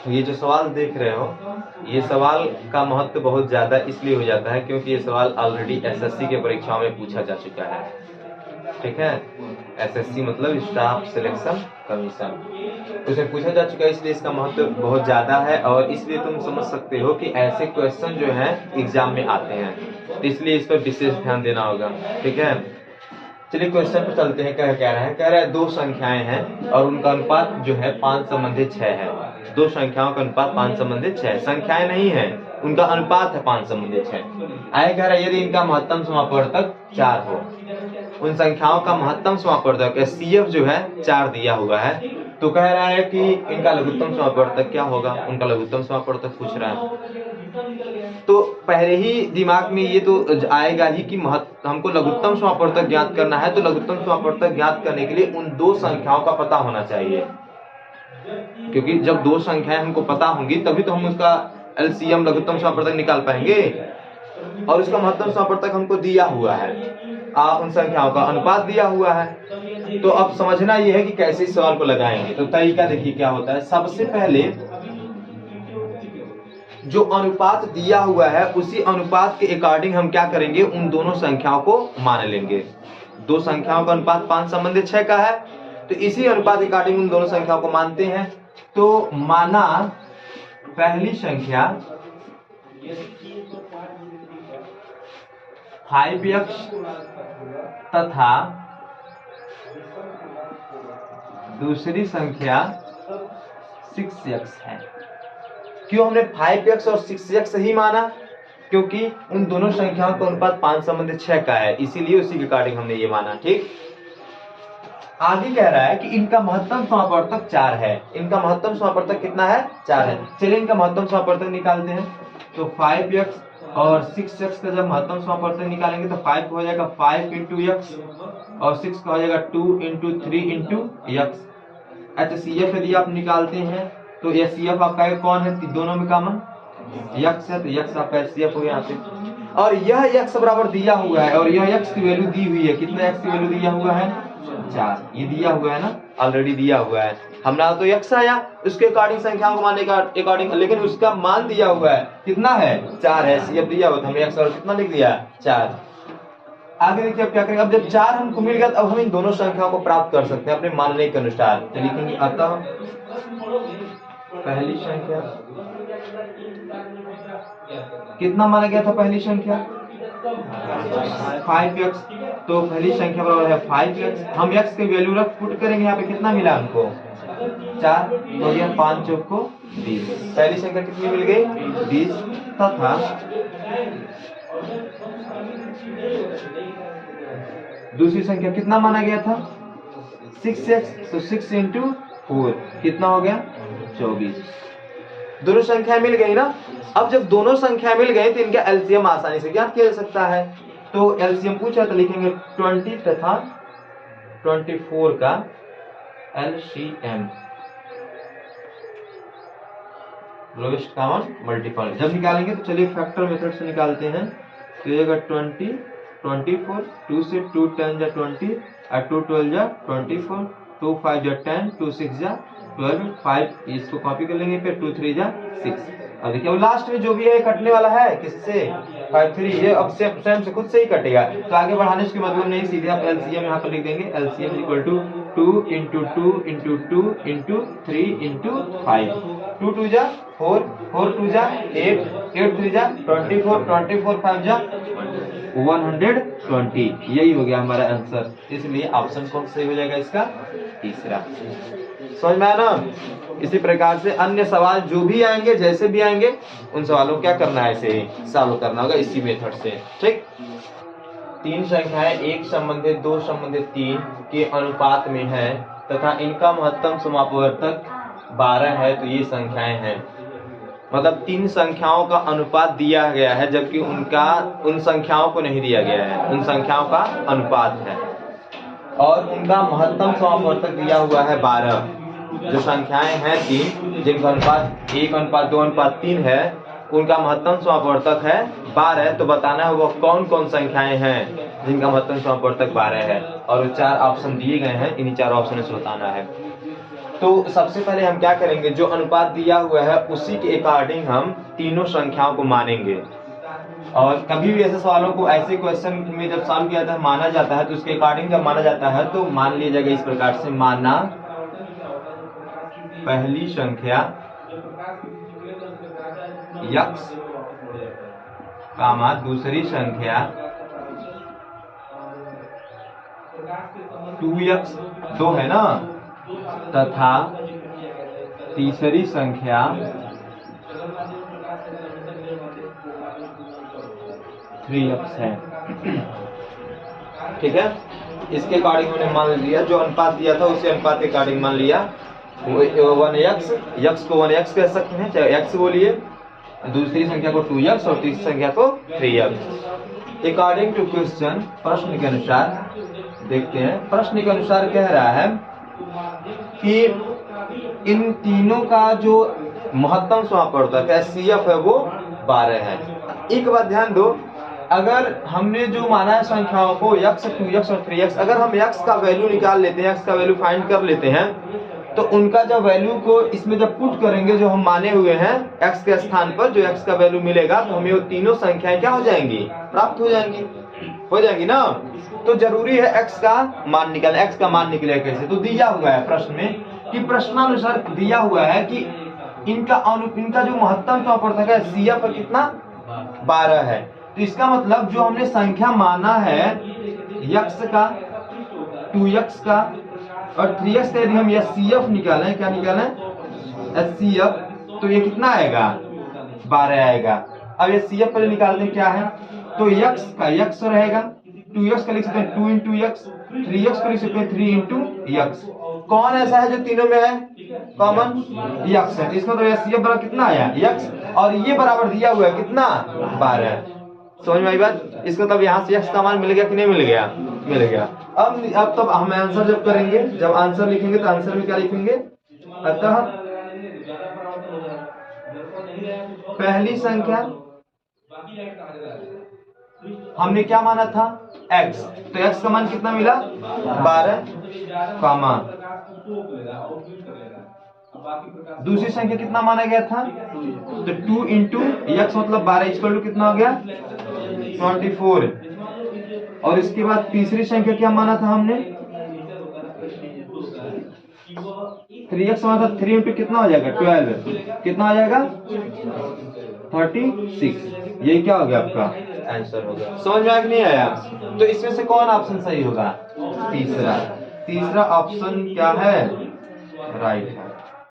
ये जो सवाल देख रहे हो, ये सवाल का महत्व बहुत ज़्यादा इसलिए हो जाता है क्योंकि ये सवाल ऑलरेडी एसएससी के परीक्षाओं में पूछा जा चुका है। ठीक है, एसएससी मतलब स्टाफ सिलेक्शन कमीशन, उसे पूछा जा चुका है, इसलिए इसका महत्व बहुत ज़्यादा है। और इसलिए तुम समझ सकते हो कि ऐसे क्वेश्चन जो हैं एग्जाम में आते हैं, तो इसलिए इस पर विशेष ध्यान देना होगा। ठीक है, चलिए क्वेश्चन पर चलते हैं। क्या कह रहा है? कह रहा है दो संख्याएं हैं और उनका अनुपात जो है 5:6 है। दो संख्याओं का अनुपात 5:6, संख्याएं नहीं है, उनका अनुपात है 5:6। आगे कह रहा है यदि इनका महत्तम समापवर्तक 4 हो, उन संख्याओं का महत्तम समापवर्तक CF जो है 4 दिया हुआ है, तो कह रहा है कि इनका लघुत्तम समापवर्तक क्या होगा। उनका लघुत्तम समापवर्तक पूछ रहा है, तो पहले ही दिमाग में ये तो आएगा ही कि हमको लघुत्तम समापवर्तक ज्ञात करना है, तो लघुत्तम समापवर्तक ज्ञात करने के लिए उन दो संख्याओं का पता होना चाहिए, क्योंकि जब दो संख्याएं हमको पता होंगी तभी तो हम उसका LCM लघुत्तम समापवर्तक निकाल पाएंगे। और उसका महत्तम समापवर्तक हमको दिया हुआ है, उन संख्याओं का अनुपात दिया हुआ है। तो अब समझना यह है कि कैसे इस सवाल को लगाएंगे। तो तरीका देखिए क्या होता है। सबसे पहले जो अनुपात दिया हुआ है उसी अनुपात के अकॉर्डिंग हम क्या करेंगे, उन दोनों संख्याओं को मान लेंगे। दो संख्याओं का अनुपात 5:6 का है, तो इसी अनुपात के अकॉर्डिंग उन दोनों संख्याओं को मानते हैं। तो माना पहली संख्या 5x तथा दूसरी संख्या 6x है। क्यों हमने 5x और 6x ही माना? क्योंकि उन दोनों संख्याओं का अनुपात 5:6 का है, इसीलिए उसी के अकॉर्डिंग हमने ये माना। ठीक, आगे कह रहा है कि इनका महत्तम समापवर्तक 4 है। इनका महत्तम समापवर्तक कितना है? 4 है। चलिए इनका महत्तम समापवर्तक निकालते हैं। तो 5x और 6x का जब महत्तम समापवर्तक निकालेंगे तो 5 हो जाएगा 5 × x और 6 का हो जाएगा 2 × 3 × x। अच्छा, CF यदि आप निकालते हैं तो ये CF आपका कौन है? दोनों में कॉमन x है, तो x आपका CF हो गया यहाँ पे। और यह x बराबर दिया हुआ है और यह x की वैल्यू दी हुई है। कितना x की वैल्यू दिया हुआ है? 4। ये दिया हुआ है ना, ऑलरेडी दिया हुआ है। हमारा तो x आया, उसके अकॉर्डिंग संख्याओं को मानने का अकॉर्डिंग, लेकिन उसका मान दिया हुआ है कितना है? 4 है। CF दिया हुआ था, हमने x और कितना लिख दिया? 4। आगे देखिए अब क्या करेंगे। अब जब 4 हमको मिल गया, अब हम इन दोनों संख्याओं को प्राप्त कर सकते हैं अपने मानने के अनुसार। तो लिखेंगे अतः पहली संख्या कितना माना गया था? पहली संख्या 5x, तो पहली संख्या बराबर है 5x। हम x की वैल्यू रख पुट करेंगे, यहाँ पे कितना मिला हमको? 4, तो यह 5 × 4 = 20। पहली संख्या कितनी मिल गई? 20। तथा दूसरी संख्या कितना माना गया था? 6x, तो 6 × 4 कितना हो गया? 24। दोनों संख्या मिल गई ना। अब जब दोनों संख्या मिल गई तो इनका LCM आसानी से ज्ञात किया जा सकता है। तो LCM पूछा तो लिखेंगे 20 तथा 24 का LCM, लोएस्ट कॉमन मल्टीपल। जब निकालेंगे तो चलिए फैक्टर मेथड से निकालते हैं। तो ये 20, 24, 2 से 2 10 जा 20 और 2 12 जा 24, 2 5 जा 10, 2 6 जा 12, 5 इसको कॉपी कर लेंगे, फिर 2 3 जा 6। अब देखिए अब लास्ट में जो भी है कटने वाला है किससे? 5 3, ये अब सेम से खुद से ही कटेगा, तो आगे बढ़ाने के मतलब नहीं, सीधे आप LCM यहाँ पर लिख देंगे। LCM = 2 × 2 × 2 × 3 × 5। 2 2 जा 4, 4 2 जा 8, 8 3 जा 24, 24 5 जा 120। यही हो गया हमारा आंसर। इसलिए ऑप्शन कौन सही हो जाएगा इसका? तीसरा। समझ में आया ना? इसी प्रकार से अन्य सवाल जो भी आएंगे, जैसे भी आएंगे, उन सवालों को क्या करना है? ऐसे सॉल्व करना होगा इसी मेथड से। ठीक, 3 संख्याएं 1 संबंधित 2 संबंधित 3 के अनुपात में है तथा इनका महत्तम समापवर्तक 12 है, तो ये संख्याएं हैं। मतलब 3 संख्याओं का अनुपात दिया गया है, जबकि उन संख्याओं को नहीं दिया गया है, उन संख्याओं का अनुपात है। और उनका महत्तम समापवर्तक दिया हुआ है 12। जो संख्याएं हैं 3 जिनका अनुपात 1:2:3 है, उनका महत्तम समापवर्तक है 12। तो बताना है वो कौन कौन संख्याएं हैं जिनका महत्तम समापवर्तक 12 है। और 4 ऑप्शन दिए गए हैं, इन्हीं 4 ऑप्शन से बताना है। तो सबसे पहले हम क्या करेंगे, जो अनुपात दिया हुआ है उसी के अकॉर्डिंग हम तीनों संख्याओं को मानेंगे। और कभी भी ऐसे सवालों को, ऐसे क्वेश्चन में जब सॉल्व किया जाता है माना जाता है, तो उसके अकॉर्डिंग जब माना जाता है तो मान लिया जाएगा इस प्रकार से, माना पहली संख्या यक्स कामा दूसरी संख्या 2x 2 है ना, तथा तीसरी संख्या 3x है। ठीक है, इसके अकॉर्डिंग हमने मान लिया, जो अनुपात दिया था उसी अनुपात के अकॉर्डिंग मान लिया। 1x, यक्स को 1x कह सकते हैं, चाहे x बोलिए, दूसरी संख्या को 2x और तीसरी संख्या को 3x। अकॉर्डिंग टू क्वेश्चन, प्रश्न के अनुसार देखते हैं। प्रश्न के अनुसार कह रहा है कि इन तीनों का जो महत्तम समापवर्तक है CF है वो 12 है। एक बात ध्यान दो, अगर हमने जो माना है संख्याओं को x, 2x और 3x, अगर हम x का वैल्यू निकाल लेते हैं, x का वैल्यू फाइंड कर लेते हैं, तो उनका जब वैल्यू को इसमें जब पुट करेंगे, जो हम माने हुए हैं x के स्थान पर जो x का वैल्यू मिलेगा, तो हमें वो तीनों संख्याएं क्या हो जाएंगी, प्राप्त हो जाएंगी ना। तो जरूरी है x का मान निकालना। x का मान निकलेगा कैसे, तो दिया हुआ है प्रश्न में कि प्रश्नानुसार दिया हुआ है कि इनका जो महत्तम समापवर्तक है CF कितना 12 है। तो इसका मतलब जो हमने संख्या माना है x का, 2x का और 3x का, यदि हम यह CF निकालें, क्या निकालें CF, तो ये कितना आएगा 12 आएगा। अब ये CF पहले निकालते हैं क्या है, तो x का x रहेगा, 2x का लिख सकते हैं 2 into x, 3x को लिख सकते हैं 3 into x। कौन ऐसा है जो तीनों में है कॉमन, x है, इसका तो CF बराबर कितना आया x, और ये बराबर दिया हुआ है कितना 12। समझ में आई बात। इसको तब यहाँ से x का मान मिल गया कि नहीं मिल गया, मिल गया। अब तब हम आंसर जब करेंगे, जब आंसर लिखेंगे तो आंसर में क्या लिखेंगे, अतः पहली संख्या हमने क्या माना था x, तो x का मान कितना मिला 12, कामा दूसरी संख्या कितना माना गया था, तो 2 into x मतलब 12 इक्वल टू कितना हो गया 24। और इसके बाद तीसरी संख्या क्या माना था हमने, 3x मतलब 3 into कितना हो जाएगा 12, कितना हो जाएगा 36। यही क्या हो गया आपका आंसर होगा। समझ में आया कि नहीं आया। तो इसमें से कौन ऑप्शन सही होगा, तीसरा ऑप्शन क्या है, राइट है।